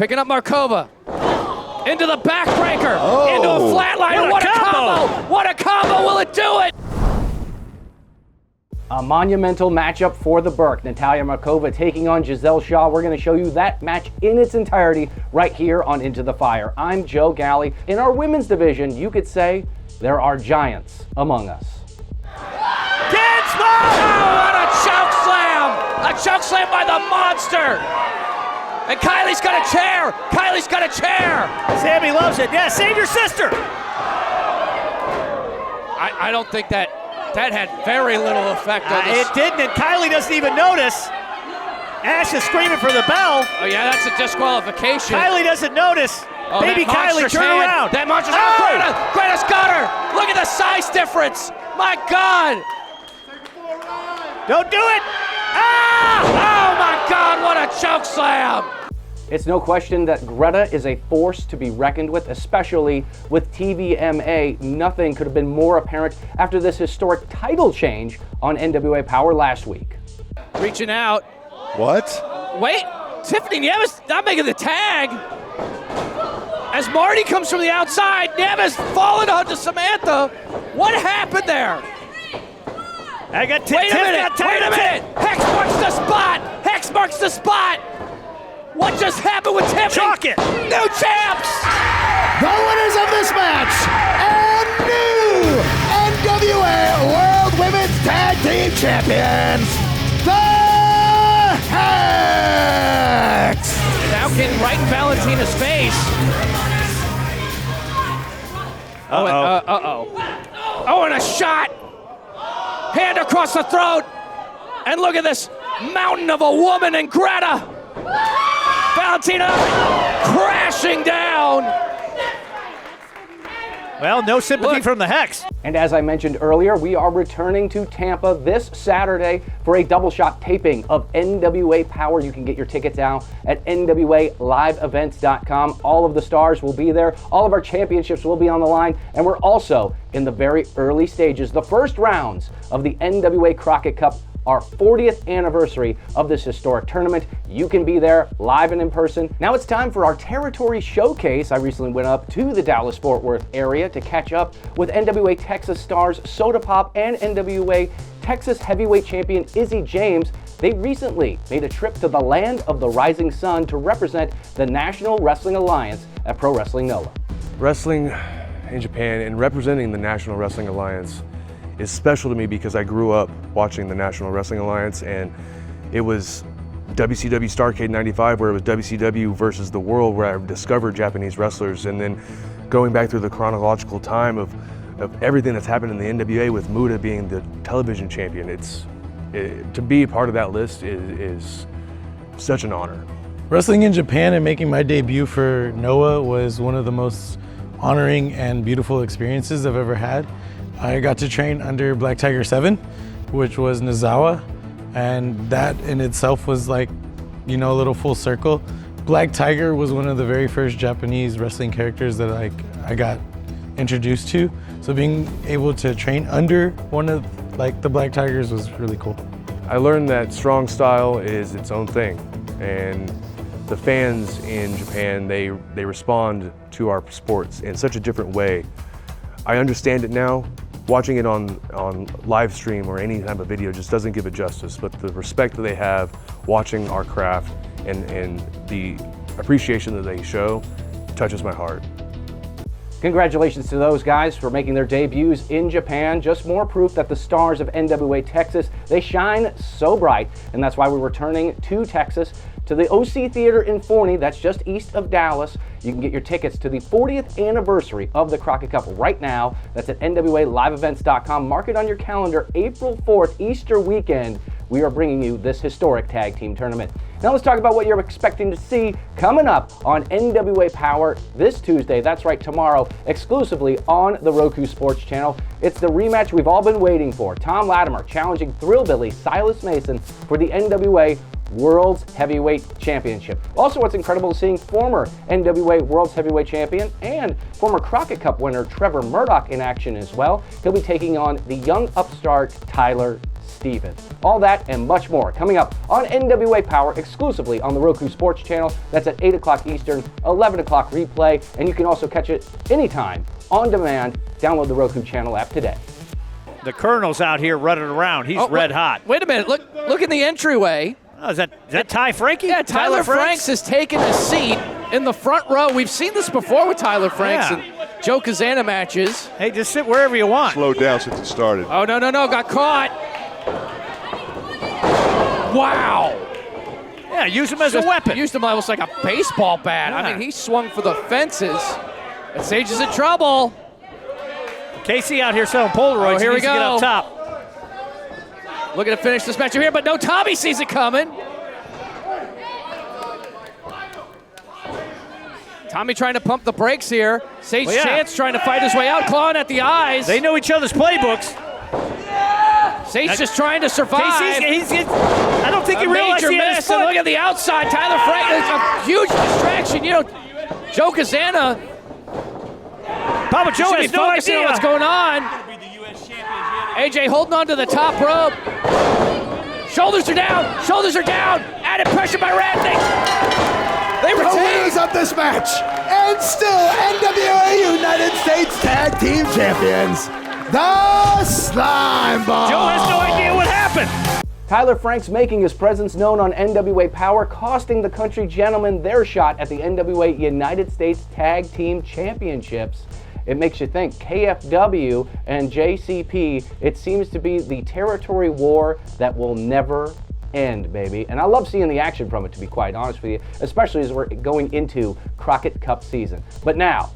Picking up Markova. Into the backbreaker. Oh. Into a flatliner. What a combo! What a combo! Will it do it? A monumental matchup for the Burke. Natalia Markova taking on Giselle Shaw. We're going to show you that match in its entirety right here on Into the Fire. I'm Joe Galley. In our women's division, you could say there are giants among us. Oh, what a choke slam! A choke slam by the monster! And Kylie's got a chair! Kylie's got a chair! Sammy loves it. Yeah, save your sister. I don't think that had very little effect on this. It didn't, and Kylie doesn't even notice. Ash is screaming for the bell. Oh yeah, that's a disqualification. Kylie doesn't notice. Oh, Baby Kylie, turn around. That monster's Greta's got her! Look at the size difference! My God! Don't do it! Ah! Oh my God, what a choke slam! It's no question that Greta is a force to be reckoned with, especially with TVMA. Nothing could have been more apparent after this historic title change on NWA Powerrr last week. Reaching out. What? Wait, Tiffany Nieves not making the tag. As Marty comes from the outside, Nieves falling onto Samantha. What happened there? I got Wait a minute! Hex marks the spot! Hex marks the spot! What just happened with Tiffany? Chalk it! New champs! The winners of this match and new NWA World Women's Tag Team Champions, the Hex! Now getting right in Valentina's face. Oh, and a shot! Hand across the throat! And look at this mountain of a woman in Greta! Valentina crashing down! Well, no sympathy from the Hex. And as I mentioned earlier, we are returning to Tampa this Saturday for a double shot taping of NWA Powerrr. You can get your tickets now at NWALiveEvents.com. All of the stars will be there. All of our championships will be on the line. And we're also in the very early stages, the first rounds of the NWA Crockett Cup, our 40th anniversary of this historic tournament. You can be there live and in person. Now it's time for our territory showcase. I recently went up to the Dallas-Fort Worth area to catch up with NWA Texas stars Soda Pop and NWA Texas heavyweight champion Izzy James. They recently made a trip to the land of the rising sun to represent the National Wrestling Alliance at Pro Wrestling Noah. Wrestling in Japan and representing the National Wrestling Alliance is special to me because I grew up watching the National Wrestling Alliance, and it was WCW Starrcade 95 where it was WCW versus the world, where I discovered Japanese wrestlers, and then going back through the chronological time of everything that's happened in the NWA with Muta being the television champion. To be a part of that list is such an honor. Wrestling in Japan and making my debut for Noah was one of the most honoring and beautiful experiences I've ever had. I got to train under Black Tiger 7, which was Nozawa, and that in itself was like, a little full circle. Black Tiger was one of the very first Japanese wrestling characters that I got introduced to. So being able to train under one of the Black Tigers was really cool. I learned that strong style is its own thing, and the fans in Japan, they respond to our sports in such a different way. I understand it now. Watching it on live stream or any type of video just doesn't give it justice, but the respect that they have watching our craft and the appreciation that they show touches my heart. Congratulations to those guys for making their debuts in Japan. Just more proof that the stars of NWA Texas, they shine so bright, and that's why we're returning to Texas, to the OC Theater in Forney, that's just east of Dallas. You can get your tickets to the 40th anniversary of the Crockett Cup right now. That's at NWALiveEvents.com. Mark it on your calendar, April 4th, Easter weekend. We are bringing you this historic tag team tournament. Now let's talk about what you're expecting to see coming up on NWA Powerrr this Tuesday. That's right, tomorrow, exclusively on the Roku Sports channel. It's the rematch we've all been waiting for. Tom Latimer challenging Thrillbilly Silas Mason for the NWA World's Heavyweight Championship. Also, what's incredible is seeing former NWA World's Heavyweight Champion and former Crockett Cup winner Trevor Murdoch in action as well. He'll be taking on the young upstart Tyler Stevens. All that and much more coming up on NWA Powerrr exclusively on the Roku Sports channel. That's at 8 o'clock Eastern, 11 o'clock replay, and you can also catch it anytime on demand. Download the Roku channel app today. The Colonel's out here running around. He's red hot. Wait a minute. Look in the entryway. Oh, is that Ty Frankie? Yeah, Tyler Franks has taken a seat in the front row. We've seen this before with Tyler Franks and Joe Kazana matches. Hey, just sit wherever you want. Slowed down since it started. Oh, no, got caught. Wow. Yeah, use him as a weapon. Used him almost like a baseball bat. Yeah. I mean, he swung for the fences. And Sage is in trouble. Casey out here selling Polaroids. Oh, here we Needs to get go. up top. Looking to finish this match here, but no, Tommy sees it coming. Tommy trying to pump the brakes here. Sage Chance trying to fight his way out, clawing at the eyes. They know each other's playbooks. Sage just trying to survive. Casey's, I don't think he realized he had his foot. And look at the outside. Tyler Frank is a huge distraction. You know, Joe Kazana. Papa Joe has no idea what's going on. AJ holding on to the top rope. Shoulders are down. Added pressure by Radnick. They The retain. winners of this match, and still NWA United States Tag Team Champions, the Slime Ball. Joe has no idea what happened. Tyler Franks making his presence known on NWA Powerrr, costing the Country Gentlemen their shot at the NWA United States Tag Team Championships. It makes you think, KFW and JCP, it seems to be the territory war that will never end, baby. And I love seeing the action from it, to be quite honest with you, especially as we're going into Crockett Cup season. But now,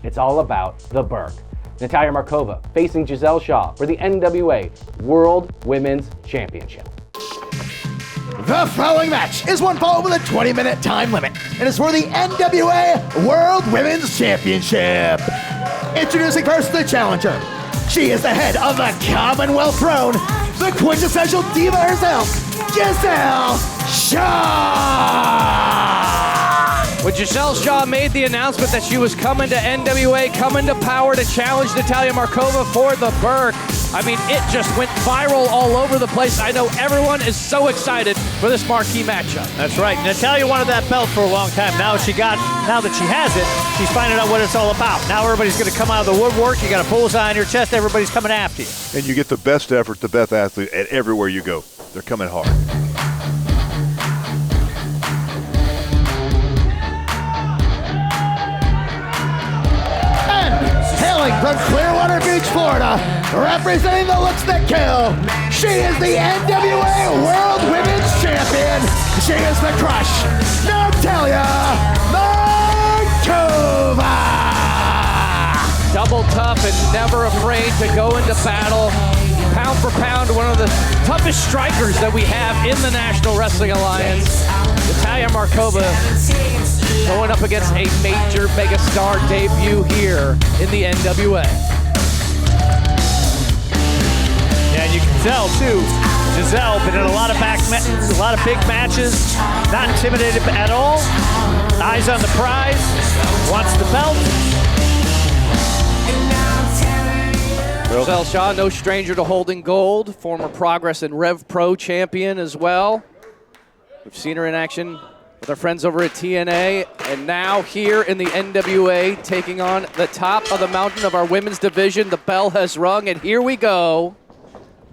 it's all about the Burke. Natalia Markova facing Giselle Shaw for the NWA World Women's Championship. The following match is one fall with a 20-minute time limit and is for the NWA World Women's Championship. Introducing first the challenger. She is the head of the Commonwealth Throne, the quintessential diva herself, Giselle Shaw. When Giselle Shaw made the announcement that she was coming to NWA, coming to Powerrr to challenge Natalia Markova for the Burke, I mean, it just went viral all over the place. I know everyone is so excited for this marquee matchup. That's right. Natalia wanted that belt for a long time. Now that she has it, she's finding out what it's all about. Now everybody's going to come out of the woodwork. You got a bullseye on your chest. Everybody's coming after you. And you get the best effort, the best athlete at everywhere you go. They're coming hard. Hailing from Clearwater Beach, Florida, representing the looks that kill, she is the NWA World Women's Champion. She is the Crush, Natalia Markova. Double tough and never afraid to go into battle. Pound for pound, one of the toughest strikers that we have in the National Wrestling Alliance. Natalia Markova going up against a major megastar debut here in the NWA. Yeah, and you can tell too, Giselle been in a lot of big matches, not intimidated at all. Eyes on the prize, wants the belt. Giselle Shaw, no stranger to holding gold, former Progress and Rev Pro champion as well. We've seen her in action with our friends over at TNA, and now here in the NWA, taking on the top of the mountain of our women's division. The bell has rung, and here we go.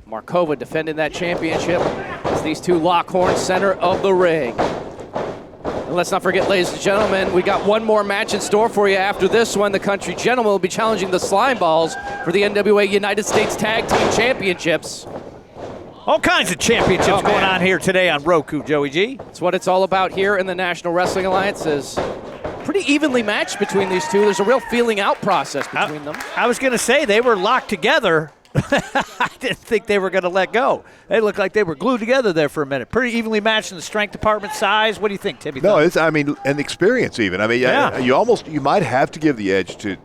Markova defending that championship as these two lock horns center of the ring. And let's not forget, ladies and gentlemen, we got one more match in store for you after this one. The Country Gentlemen will be challenging the Slime Balls for the NWA United States Tag Team Championships. All kinds of championships going on here today on Roku, Joey G. That's what it's all about here in the National Wrestling Alliance. Is pretty evenly matched between these two. There's a real feeling out process between them. I was going to say they were locked together. I didn't think they were going to let go. They looked like they were glued together there for a minute. Pretty evenly matched in the strength department, size. What do you think, Timmy? No, it's and experience even. I mean, Yeah. you might have to give the edge to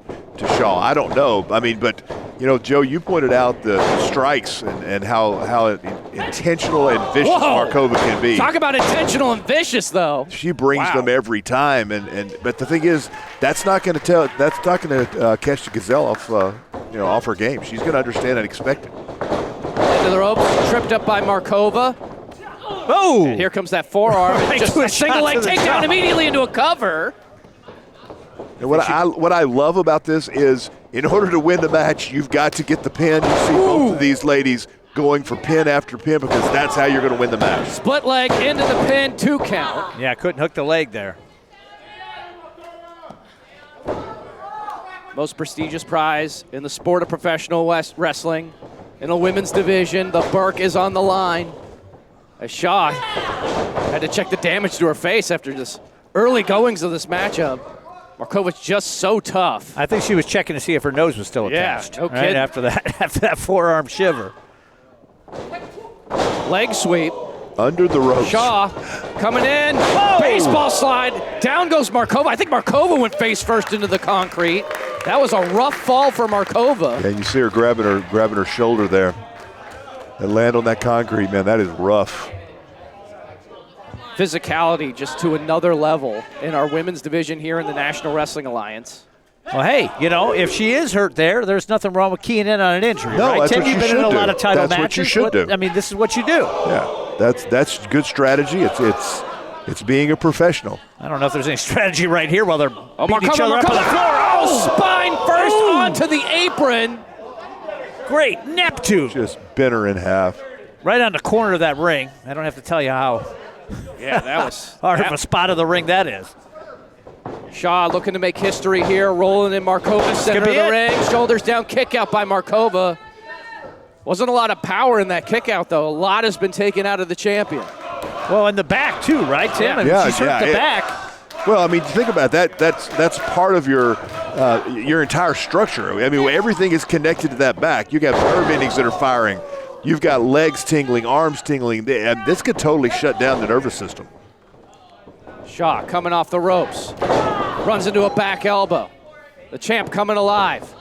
Shaw. I don't know. I mean, but You know, Joe, you pointed out the strikes and how intentional and vicious Whoa. Markova can be. Talk about intentional and vicious, though. She brings them every time, but the thing is, that's not going to catch the Gazelle off off her game. She's going to understand and expect it. Into the ropes, tripped up by Markova. Oh! And here comes that forearm. Right Just to a a single shot leg to the takedown jaw. immediately into a cover. And what I love about this is, in order to win the match, you've got to get the pin. You see both of these ladies going for pin after pin because that's how you're going to win the match. Split leg into the pin, 2 count. Yeah, couldn't hook the leg there. Most prestigious prize in the sport of professional wrestling. In a women's division, the Burke is on the line. As Shaw had to check the damage to her face after this early goings of this matchup. Markova's just so tough. I think she was checking to see if her nose was still Yeah, attached. no right kidding. after that forearm shiver. Leg sweep. Under the ropes. Shaw coming in. Baseball slide. Down goes Markova. I think Markova went face first into the concrete. That was a rough fall for Markova. And you see her grabbing her shoulder there. And land on that concrete, man, that is rough. Physicality just to another level in our women's division here in the National Wrestling Alliance. Well, hey, if she is hurt there's nothing wrong with keying in on an injury, No, right? that's Tim, what you've you been in should a do. lot of title That's matches. what you should do. I mean, this is what you do. Yeah, that's good strategy. It's being a professional. I don't know if there's any strategy right here while they're beating each Markova, other up on the Markova. floor. Oh, spine first onto the apron. Great Neptune. Just bent her in half. Right on the corner of that ring. I don't have to tell you how Yeah, that was hard of a spot of the ring that is. Shaw looking to make history here, rolling in Markova's center of be the it. ring. Shoulders down, kick out by Markova. Wasn't a lot of power in that kick out, though. A lot has been taken out of the champion. Well, in the back, too, right, Tim? And Yeah, she's hurt the back. Well, I mean, think about that. That's part of your entire structure. I mean, everything is connected to that back. You got nerve endings that are firing. You've got legs tingling, arms tingling. This could totally shut down the nervous system. Shaw coming off the ropes. Runs into a back elbow. The champ coming alive.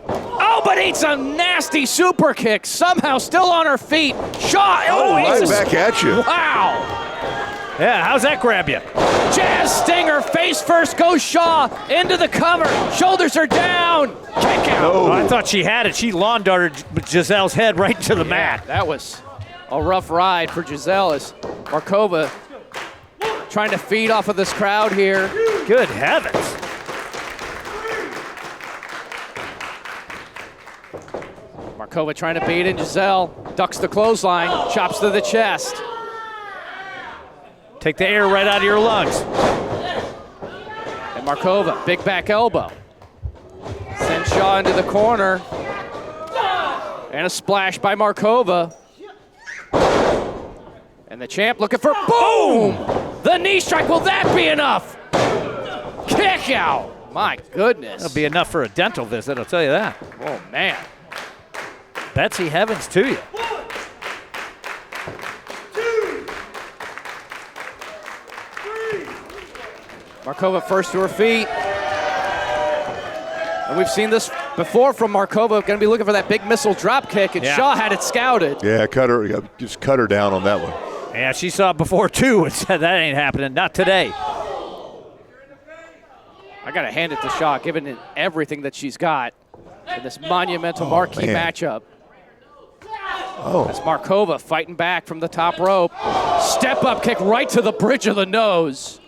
Oh, but eats a nasty super kick. Somehow still on her feet. Shaw. Right eats a- back at you. Wow. Yeah, how's that grab you? Jazz Stinger, face first goes Shaw into the cover. Shoulders are down. Kick out. Oh, I thought she had it. She lawn darted Giselle's head right to the mat. That was a rough ride for Giselle as Markova trying to feed off of this crowd here. Good heavens. Markova trying to bait in Giselle. Ducks the clothesline. Chops to the chest. Take the air right out of your lungs. And Markova, big back elbow. Sends Shaw into the corner. And a splash by Markova. And the champ looking for boom! The knee strike, will that be enough? Kick out! My goodness. That'll be enough for a dental visit, I'll tell you that. Oh, man. Betsy heavens to you. Markova first to her feet. And we've seen this before from Markova. Going to be looking for that big missile drop kick, and Yeah. Shaw had it scouted. Yeah, just cut her down on that one. Yeah, she saw it before, too, and said that ain't happening. Not today. I got to hand it to Shaw, given it everything that she's got in this monumental marquee man. matchup. Oh, As Markova fighting back from the top rope. Step up kick right to the bridge of the nose.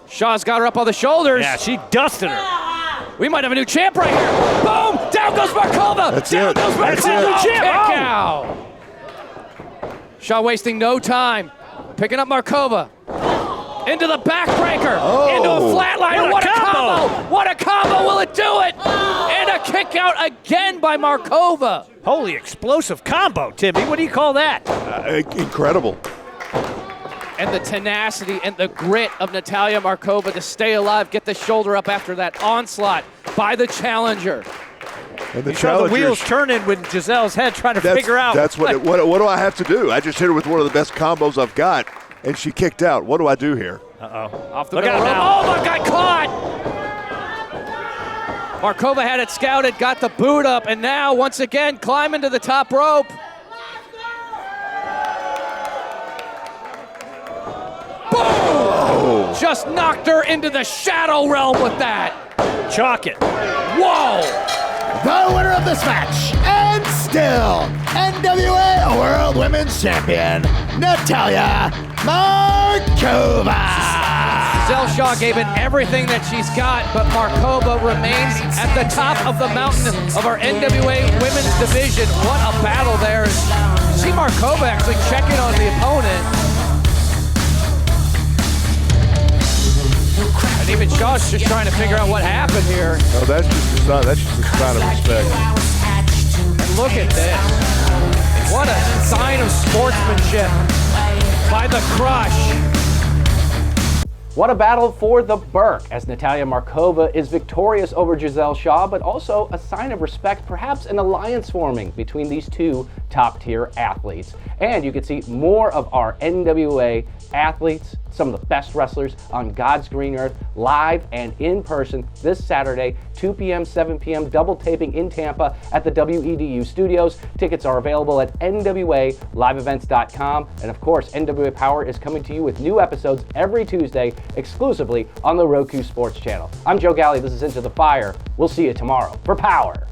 Shaw's got her up on the shoulders. Yeah, she dusted her. We might have a new champ right here. Boom! Down goes Markova. That's Down it. goes Markova. That's it. Oh, Champ. kick Oh. out. Shaw wasting no time. Picking up Markova. Into the backbreaker. Oh. Into a flatline. What What a a combo. combo. What a combo. Will it do it? And a kick out again by Markova. Holy explosive combo, Timmy. What do you call that? incredible. And the tenacity and the grit of Natalia Markova to stay alive, get the shoulder up after that onslaught by the challenger. And the Saw the wheels challengers. turning with Giselle's head trying to figure out. That's what do I have to do? I just hit her with one of the best combos I've got, and she kicked out. What do I do here? Off the Look middle out rope. now. Oh, my God, caught! Markova had it scouted, got the boot up, and now once again climbing to the top rope. Boom! Just knocked her into the shadow realm with that. Chalk it. Whoa! The winner of this match, and still NWA World Women's Champion, Natalia Markova. Giselle Shaw gave it everything that she's got, but Markova remains at the top of the mountain of our NWA Women's Division. What a battle there. See Markova actually checking on the opponent. And even Shaw's just trying to figure out what happened here. Oh, that's just a sign of respect. And look at this. What a sign of sportsmanship by the Crush. What a battle for the Burke as Natalia Markova is victorious over Giselle Shaw, but also a sign of respect, perhaps an alliance forming between these two top-tier athletes. And you can see more of our NWA athletes, some of the best wrestlers on God's green earth, live and in person this Saturday, 2 p.m., 7 p.m., double taping in Tampa at the WEDU studios. Tickets are available at NWALiveEvents.com. And of course, NWA Powerrr is coming to you with new episodes every Tuesday exclusively on the Roku Sports channel. I'm Joe Galley. This is Into the Fire. We'll see you tomorrow for Powerrr.